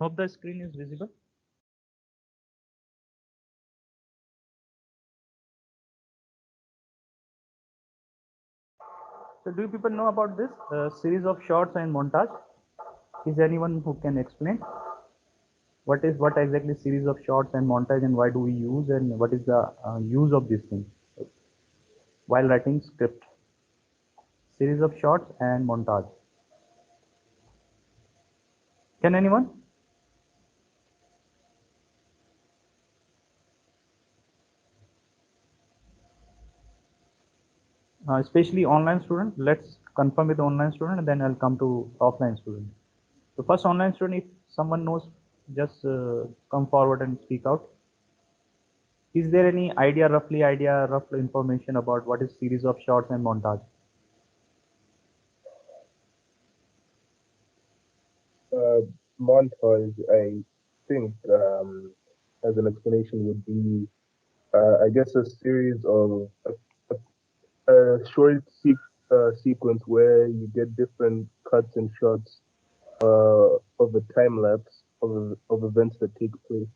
Hope the screen is visible. So do you people know about this series of shorts and montage? Is anyone who can explain what exactly series of shorts and montage, and why do we use, and what is the use of this thing while writing script? Series of shorts and montage. Can anyone? Especially online student. Let's confirm with online student, and then I'll come to offline student. So first online student, if someone knows, just come forward and speak out. Is there any rough information about what is series of shorts and montage? Montage, I think, as an explanation, would be, I guess, a series of a short sequence where you get different cuts and shots of a time lapse of events that take place.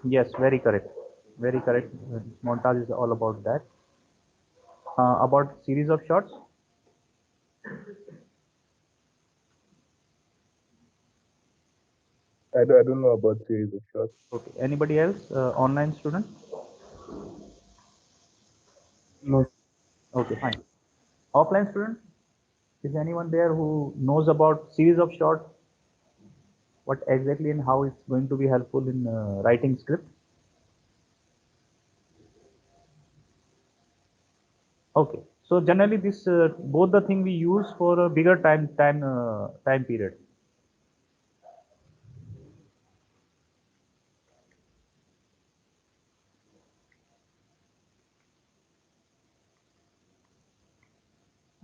Yes, very correct. Very correct. Montage is all about that. About series of shorts. I don't know about series of shots. Okay. Anybody else? Online student? No. Okay, fine. Offline student? Is anyone there who knows about series of shorts? What exactly and how it's going to be helpful in writing script? Okay. So generally, this both the thing we use for a bigger time period.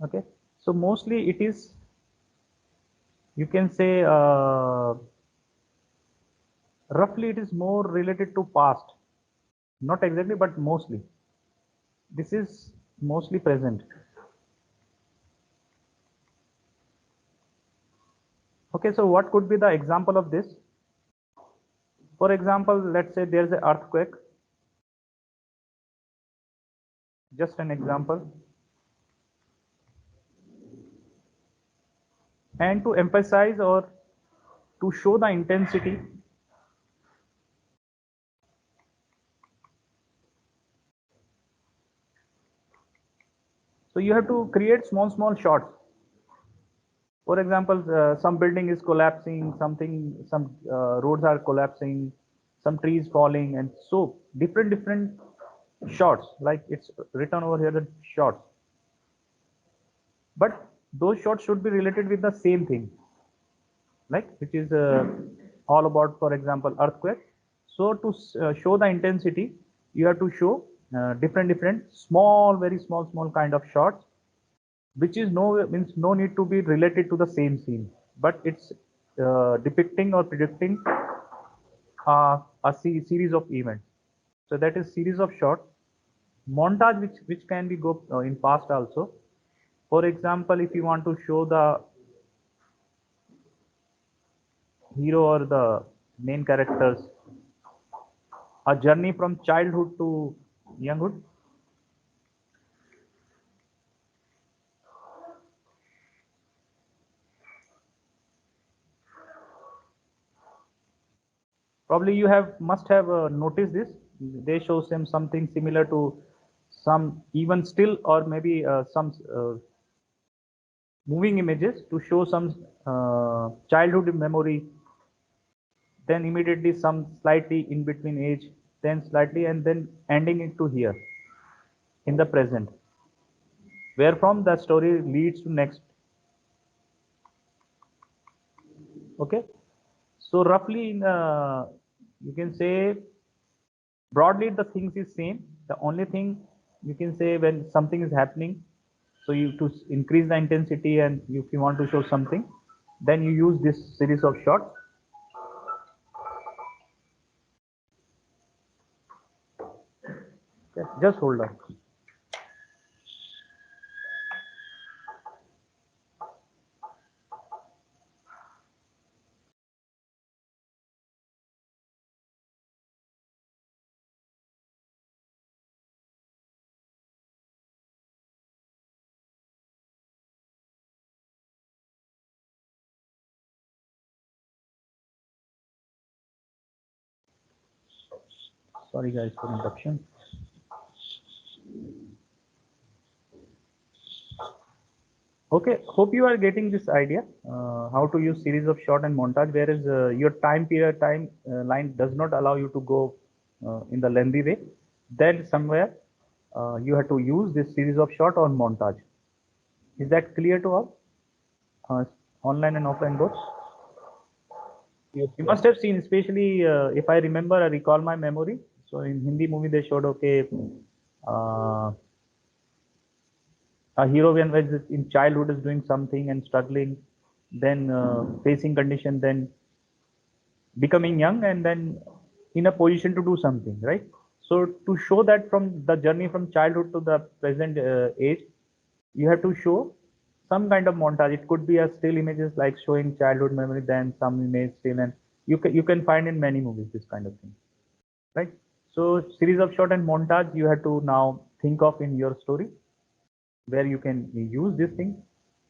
Okay. So mostly it is, you can say, roughly it is more related to past. Not exactly, but mostly. This is mostly present. Okay, so what could be the example of this? For example, let's say there's an earthquake. Just an example. And to emphasize or to show the intensity, so you have to create small shots. For example, some building is collapsing, some roads are collapsing, some trees falling, and so different shots. Like it's written over here, the shots. But those shots should be related with the same thing, like which is all about, for example, earthquake. So to show the intensity, you have to show different small, very small kind of shots, which is means no need to be related to the same scene, but it's depicting or predicting a series of events. So that is series of short montage, which can be go in past also. For example, if you want to show the hero or the main characters a journey from childhood to younghood. Probably you have must have noticed this. They show something similar to some even still, or maybe some moving images to show some childhood memory, then immediately some slightly in between age, then slightly, and then ending it to here in the present, where from the story leads to next. Okay, so roughly in you can say broadly the things is same. The only thing you can say, when something is happening, so you to increase the intensity, and if you want to show something, then you use this series of shots. Okay, just hold on. Sorry guys for interruption. Okay, hope you are getting this idea how to use series of shot and montage, whereas your time period line does not allow you to go in the lengthy way. Then somewhere you have to use this series of shot or montage. Is that clear to all? Online and offline both? Yes, You sir. must have seen, especially if I remember, I recall my memory. So in Hindi movie they showed, okay, uh, a hero when was in childhood is doing something and struggling, then facing condition, then becoming young, and then in a position to do something, right? So to show that from the journey from childhood to the present age, you have to show some kind of montage. It could be a still images like showing childhood memory, then some image still, and you can find in many movies this kind of thing, right? So series of shot and montage you have to now think of in your story where you can use this thing.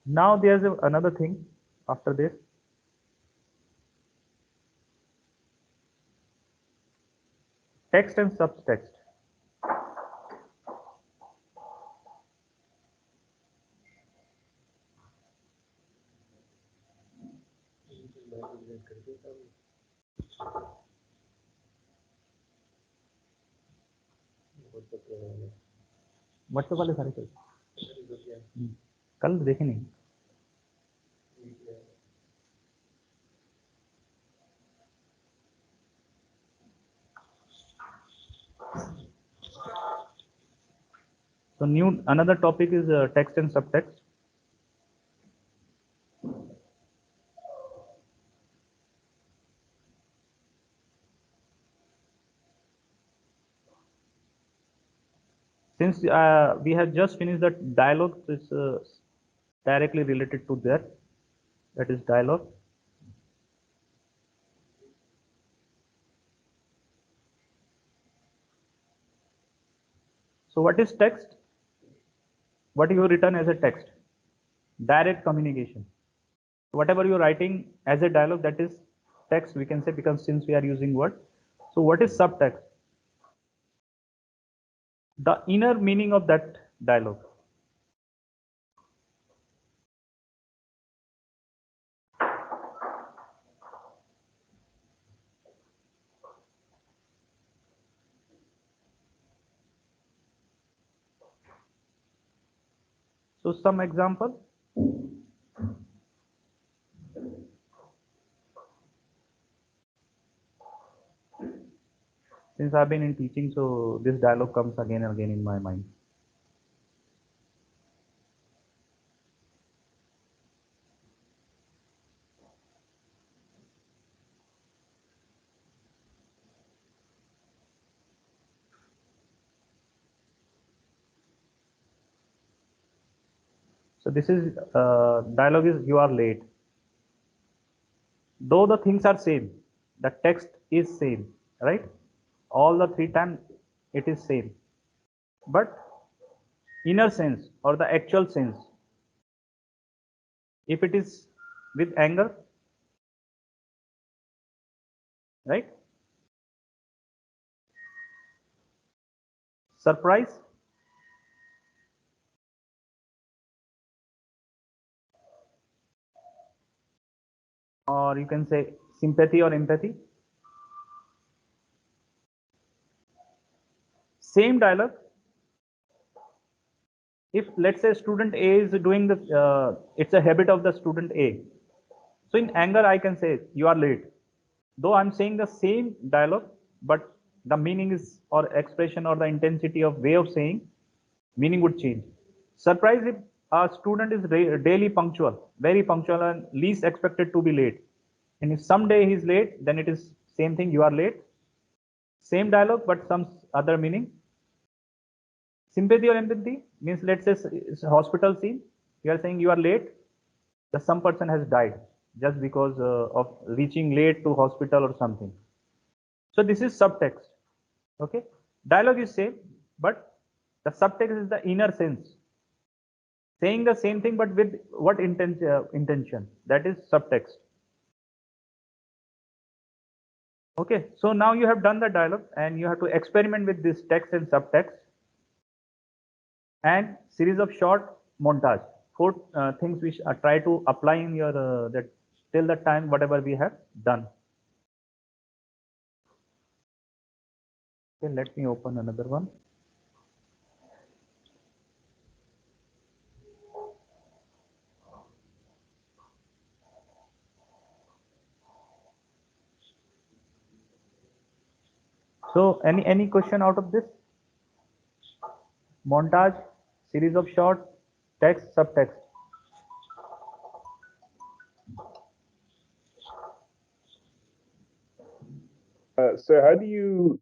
Now there's another thing after this, text and subtext. WhatsApp वाले सारे कल कल देखे नहीं. So new another topic is text and subtext. Since we have just finished the dialogue, it's directly related to that. That is dialogue. So what is text? What you have written as a text? Direct communication. Whatever you're writing as a dialogue, that is text, we can say, because since we are using word. So what is subtext? The inner meaning of that dialogue. So some example. Since I've been in teaching, so this dialogue comes again and again in my mind. So this is dialogue is you are late. Though the things are same, the text is same, right? All the three times it is same, but inner sense or the actual sense, if it is with anger, right? Surprise, or you can say sympathy or empathy. Same dialogue. If let's say student A is doing the, it's a habit of the student A. So in anger, I can say you are late. Though I'm saying the same dialogue, but the meaning is or expression or the intensity of way of saying meaning would change. Surprise if a student is daily punctual, very punctual and least expected to be late. And if someday he's late, then it is same thing, you are late. Same dialogue, but some other meaning. Sympathy or empathy means, let's say it's a hospital scene. You are saying you are late. The some person has died just because of reaching late to hospital or something. So this is subtext. Okay, dialogue is same, but the subtext is the inner sense, saying the same thing but with what intention. That is subtext. Okay, so now you have done the dialogue and you have to experiment with this text and subtext and series of short montage. Four things which try to apply in your that till the time whatever we have done. Okay, let me open another one. So any question out of this? Montage, series of short, text, subtext. So how do you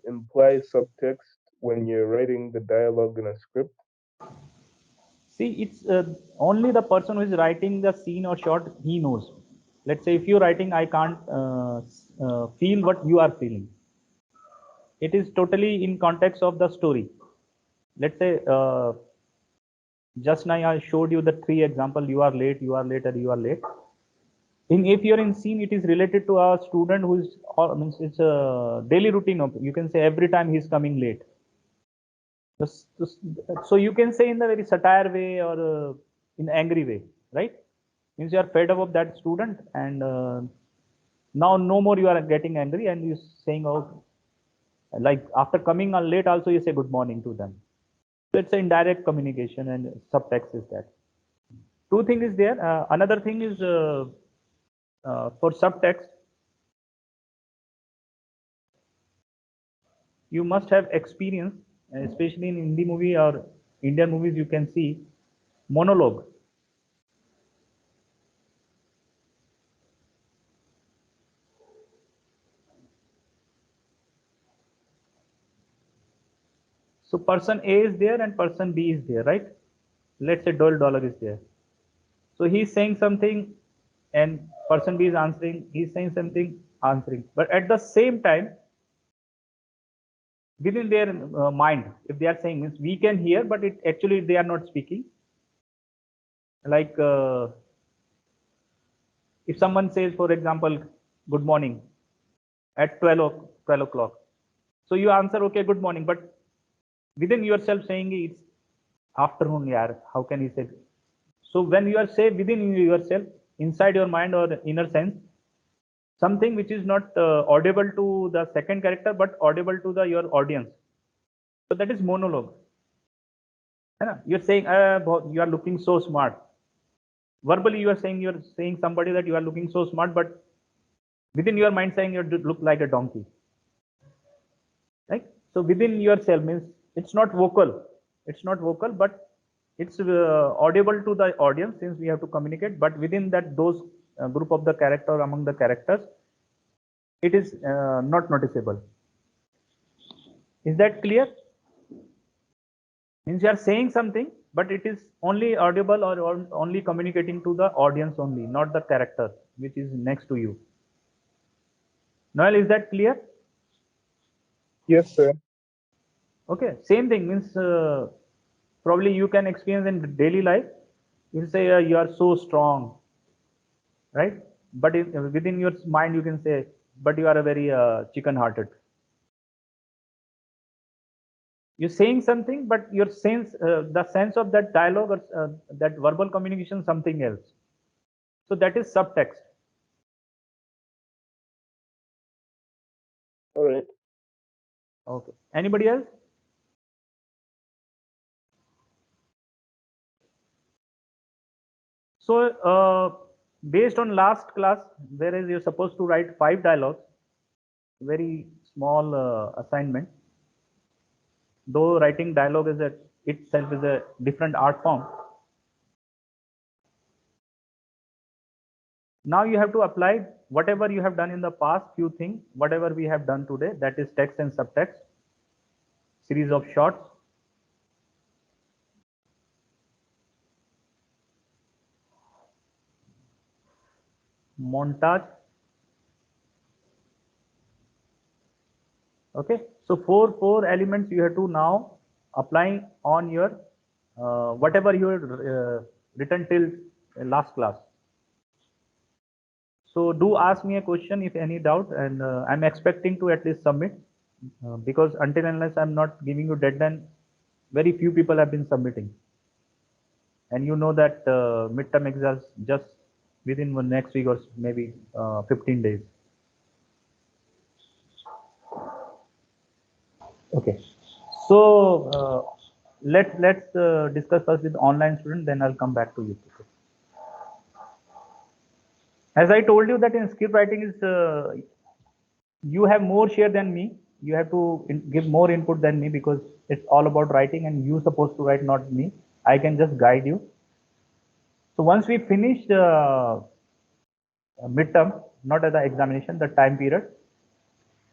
imply subtext when you're writing the dialogue in a script? See, it's only the person who is writing the scene or shot, he knows. Let's say if you're writing, I can't feel what you are feeling. It is totally in context of the story. Let's say just now I showed you the three example. You are late, you are late, and you are late. In if you're in scene, it is related to a student who is, or means it's a daily routine of. You can say every time he's coming late. So you can say in the very satire way or in angry way, right? Means you are fed up of that student and now no more you are getting angry and you saying, oh, like after coming on late also you say good morning to them. So it's an indirect communication and subtext is that. Two things is there. Another thing is for subtext, you must have experience, especially in Hindi movie or Indian movies, you can see monologue. So person A is there and person B is there, right? Let's say $12 is there. So he's saying something and person B is answering, he's saying something, answering. But at the same time, within their mind, if they are saying, means we can hear, but it actually they are not speaking. Like if someone says, for example, good morning at 12 o'clock. So you answer, okay, good morning, but within yourself saying it's afternoon, yaar, how can he say? So when you are say within yourself, inside your mind or inner sense, something which is not audible to the second character, but audible to the your audience. So that is monologue. You're saying you are looking so smart. Verbally, you're saying somebody that you are looking so smart, but within your mind saying you look like a donkey. Right? So within yourself means it's not vocal. It's not vocal, but it's audible to the audience since we have to communicate. But within that, those group of the character among the characters, it is not noticeable. Is that clear? Means you are saying something, but it is only audible or only communicating to the audience only, not the character which is next to you. Noel, is that clear? Yes, sir. Okay, same thing means probably you can experience in daily life. You say you are so strong, right? But within your mind you can say, but you are a very chicken-hearted. You're saying something, but your sense, the sense of that dialogue or that verbal communication, something else. So that is subtext. All right. Okay. Anybody else? So based on last class, whereas you're supposed to write 5 dialogues, very small assignment. Though writing dialogue is itself is a different art form. Now you have to apply whatever you have done in the past few things, whatever we have done today, that is text and subtext, series of shots, montage. Okay, so four elements you have to now apply on your whatever you have written till last class. So do ask me a question if any doubt, and I'm expecting to at least submit because until unless I'm not giving you deadline, very few people have been submitting. And you know that midterm exams just within one next week or maybe 15 days. Okay. So let's discuss first with online student, then I'll come back to you. As I told you that in script writing is you have more share than me. You have to give more input than me because it's all about writing and you supposed to write, not me. I can just guide you. So once we finish the midterm, not at the examination, the time period,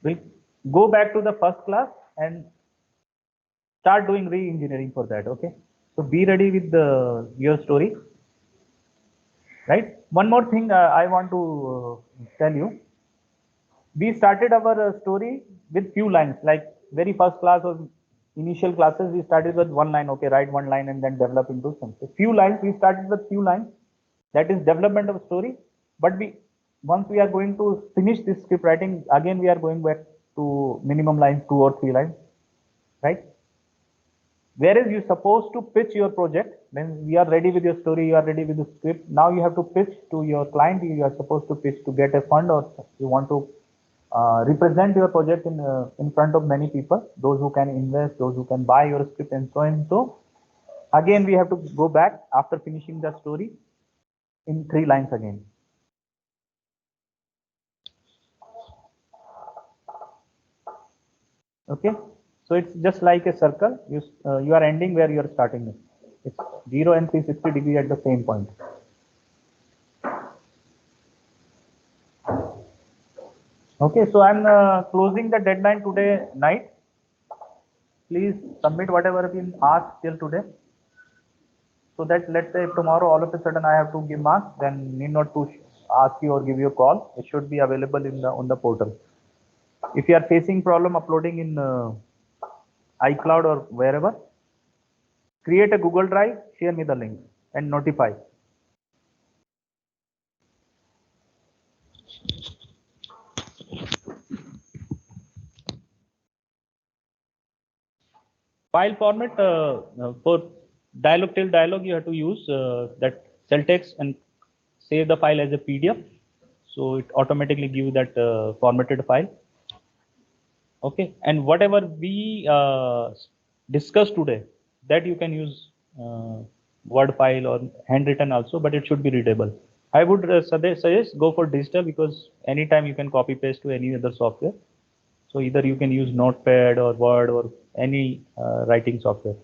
we'll go back to the first class and start doing re-engineering for that. Okay. So be ready with your story. Right. One more thing I want to tell you. We started our story with few lines, like very first class or initial classes, we started with one line. Okay, write one line and then develop into something. Few lines, we started with few lines. That is development of story. But once we are going to finish this script writing, again we are going back to minimum lines, 2 or 3 lines, right? Whereas you're supposed to pitch your project, when we are ready with your story, you are ready with the script. Now you have to pitch to your client. You are supposed to pitch to get a fund, or you want to represent your project in front of many people, those who can invest, those who can buy your script, and so on and so. Again, we have to go back after finishing the story in 3 lines again. Okay, so it's just like a circle. You are ending where you are starting. It's 0 and 360 degree at the same point. Okay, so I'm closing the deadline today night. Please submit whatever been asked till today. So that let's say if tomorrow all of a sudden I have to give marks, then need not to ask you or give you a call. It should be available in on the portal. If you are facing problem uploading in iCloud or wherever, create a Google Drive, share me the link and notify. File format for dialog till dialog, you have to use that cell text and save the file as a PDF. So it automatically gives that formatted file. Okay, and whatever we discussed today, that you can use Word file or handwritten also, but it should be readable. I would suggest go for digital because anytime you can copy paste to any other software. So either you can use Notepad or Word or any writing software.